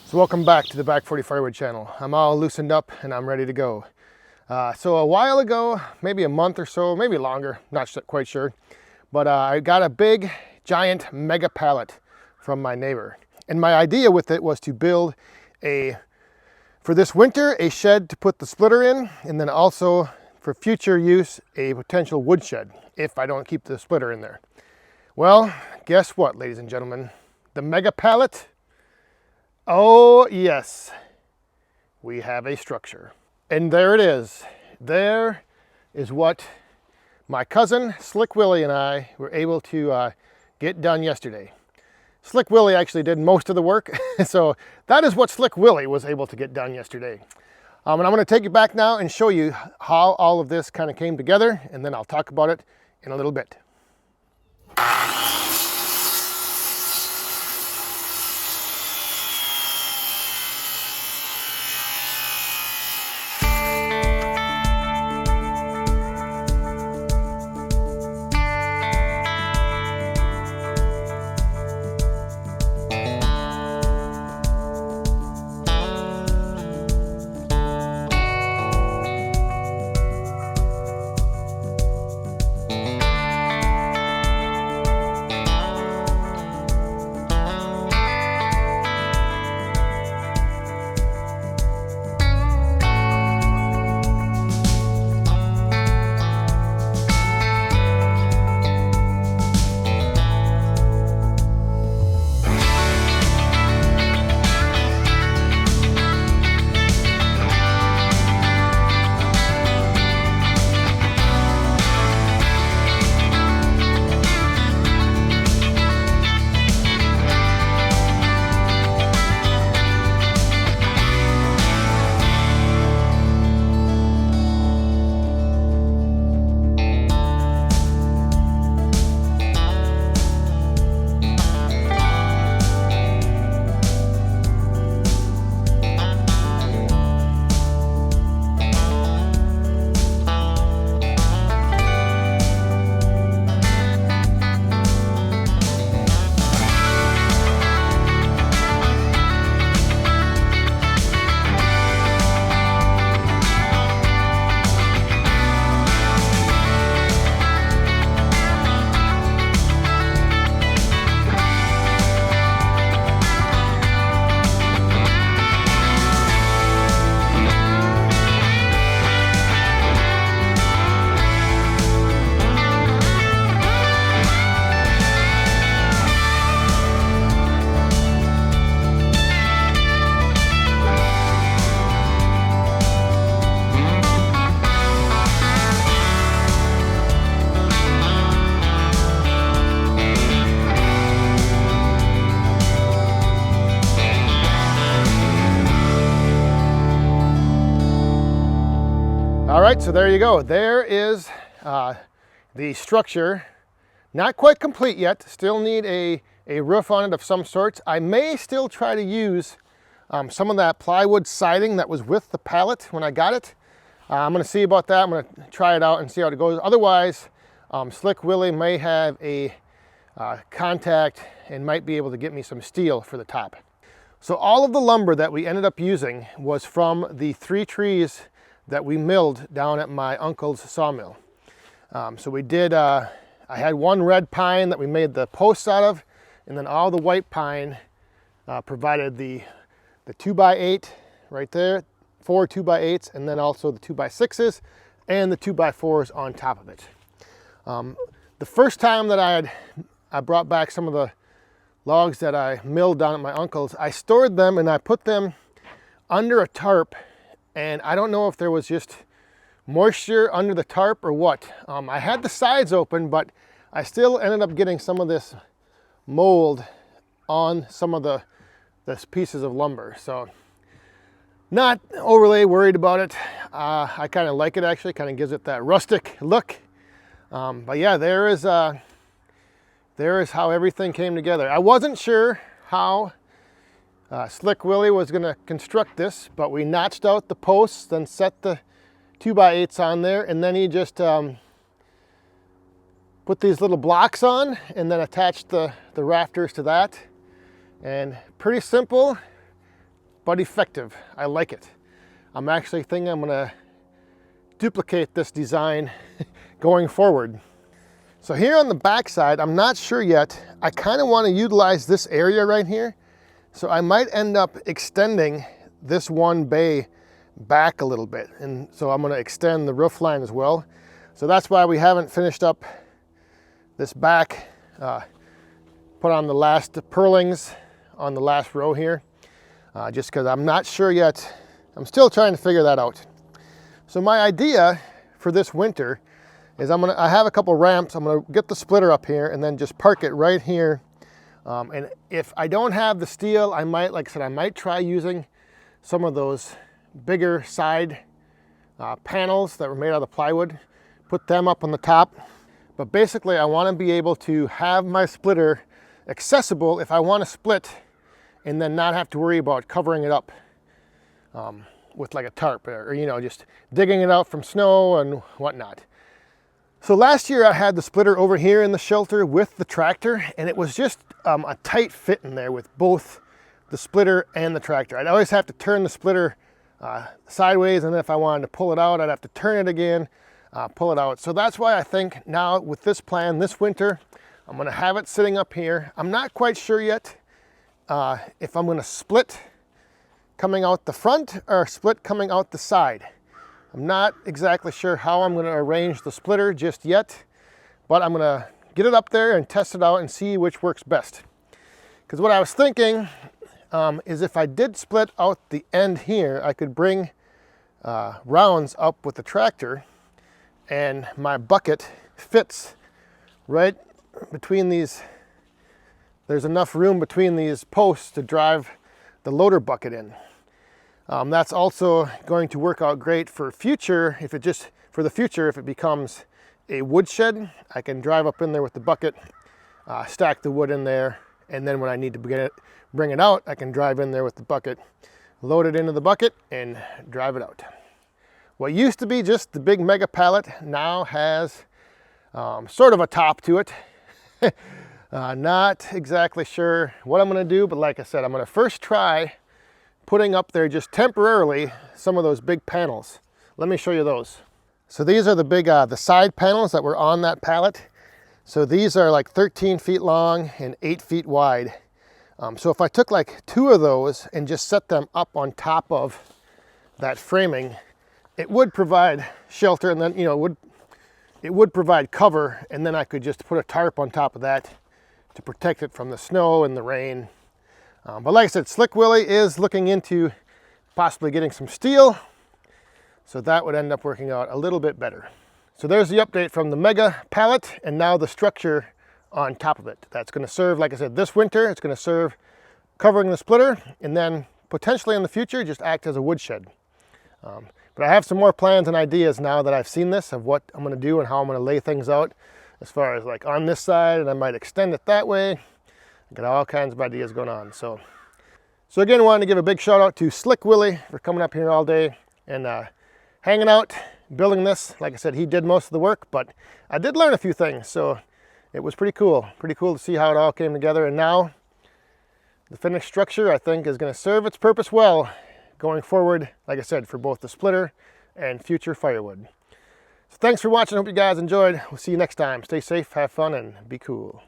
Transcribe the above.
So welcome back to the Back 40 Firewood channel. I'm all loosened up and I'm ready to go. So a while ago, maybe a month or so, maybe longer, not quite sure, but I got a big, giant mega pallet from my neighbor. And my idea with it was to build for this winter, a shed to put the splitter in, and then also for future use, a potential wood shed if I don't keep the splitter in there. Well, guess what, ladies and gentlemen? The mega pallet. Oh yes, we have a structure. And there it is. There is what my cousin Slick Willy and I were able to get done yesterday. Slick Willy actually did most of the work, so that is what Slick Willy was able to get done yesterday. And I'm going to take you back now and show you how all of this kind of came together, and then I'll talk about it in a little bit. All right, so there you go. There is the structure. Not quite complete yet. Still need a roof on it of some sorts. I may still try to use some of that plywood siding that was with the pallet when I got it. I'm going to see about that. I'm going to try it out and see how it goes. Otherwise, Slick Willy may have a contact and might be able to get me some steel for the top. So all of the lumber that we ended up using was from the 3 trees that we milled down at my uncle's sawmill. So we did, I had one red pine that we made the posts out of, and then all the white pine provided the 2x8 right there, 4 2x8s, and then also the 2x6s and the 2x4s on top of it. The first time that I brought back some of the logs that I milled down at my uncle's, I stored them and I put them under a tarp. And I don't know if there was just moisture under the tarp or what. I had the sides open, but I still ended up getting some of this mold on some of the pieces of lumber. So not overly worried about it. I kind of like it actually, kind of gives it that rustic look. But yeah, there is how everything came together. I wasn't sure how Slick Willy was going to construct this, but we notched out the posts, then set the 2x8s on there, and then he just put these little blocks on and then attached the rafters to that. And pretty simple, but effective. I like it. I'm actually thinking I'm gonna duplicate this design going forward. So here on the back side, I'm not sure yet. I kind of want to utilize this area right here. So I might end up extending this one bay back a little bit. And so I'm going to extend the roof line as well. So that's why we haven't finished up this back, put on the last purlings on the last row here, just because I'm not sure yet. I'm still trying to figure that out. So my idea for this winter is I have a couple ramps. I'm gonna get the splitter up here and then just park it right here. And if I don't have the steel, I might, like I said, I might try using some of those bigger side panels that were made out of plywood, put them up on the top. But basically I wanna be able to have my splitter accessible if I wanna split and then not have to worry about covering it up with like a tarp or, you know, just digging it out from snow and whatnot. So last year I had the splitter over here in the shelter with the tractor, and it was just a tight fit in there with both the splitter and the tractor. I'd always have to turn the splitter sideways, and then if I wanted to pull it out, I'd have to turn it again, pull it out. So that's why I think now with this plan this winter, I'm gonna have it sitting up here. I'm not quite sure yet if I'm gonna split coming out the front or split coming out the side. I'm not exactly sure how I'm going to arrange the splitter just yet, but I'm going to get it up there and test it out and see which works best. Because what I was thinking is if I did split out the end here, I could bring rounds up with the tractor, and my bucket fits right between these. There's enough room between these posts to drive the loader bucket in. That's also going to work out great for future, if it becomes a wood shed. I can drive up in there with the bucket, stack the wood in there, and then when I need to bring it out, I can drive in there with the bucket, load it into the bucket, and drive it out. What used to be just the big mega pallet now has sort of a top to it. Not exactly sure what I'm going to do, but like I said, I'm going to first try putting up there just temporarily some of those big panels. Let me show you those. So these are the big, the side panels that were on that pallet. So these are like 13 feet long and 8 feet wide. So if I took like 2 of those and just set them up on top of that framing, it would provide shelter, and then, you know, it would provide cover, and then I could just put a tarp on top of that to protect it from the snow and the rain. But like I said, Slick Willy is looking into possibly getting some steel, so that would end up working out a little bit better. So there's the update from the mega pallet, and now the structure on top of it. That's going to serve, like I said, this winter. It's going to serve covering the splitter, and then potentially in the future just act as a woodshed. But I have some more plans and ideas now that I've seen this of what I'm going to do and how I'm going to lay things out, as far as like on this side, and I might extend it that way. I got all kinds of ideas going on. So again, I wanted to give a big shout out to Slick Willy for coming up here all day and hanging out, building this. Like I said, he did most of the work, but I did learn a few things. So it was pretty cool to see how it all came together. And now the finished structure, I think, is going to serve its purpose well going forward, like I said, for both the splitter and future firewood. So thanks for watching. Hope you guys enjoyed. We'll see you next time. Stay safe, have fun, and be cool.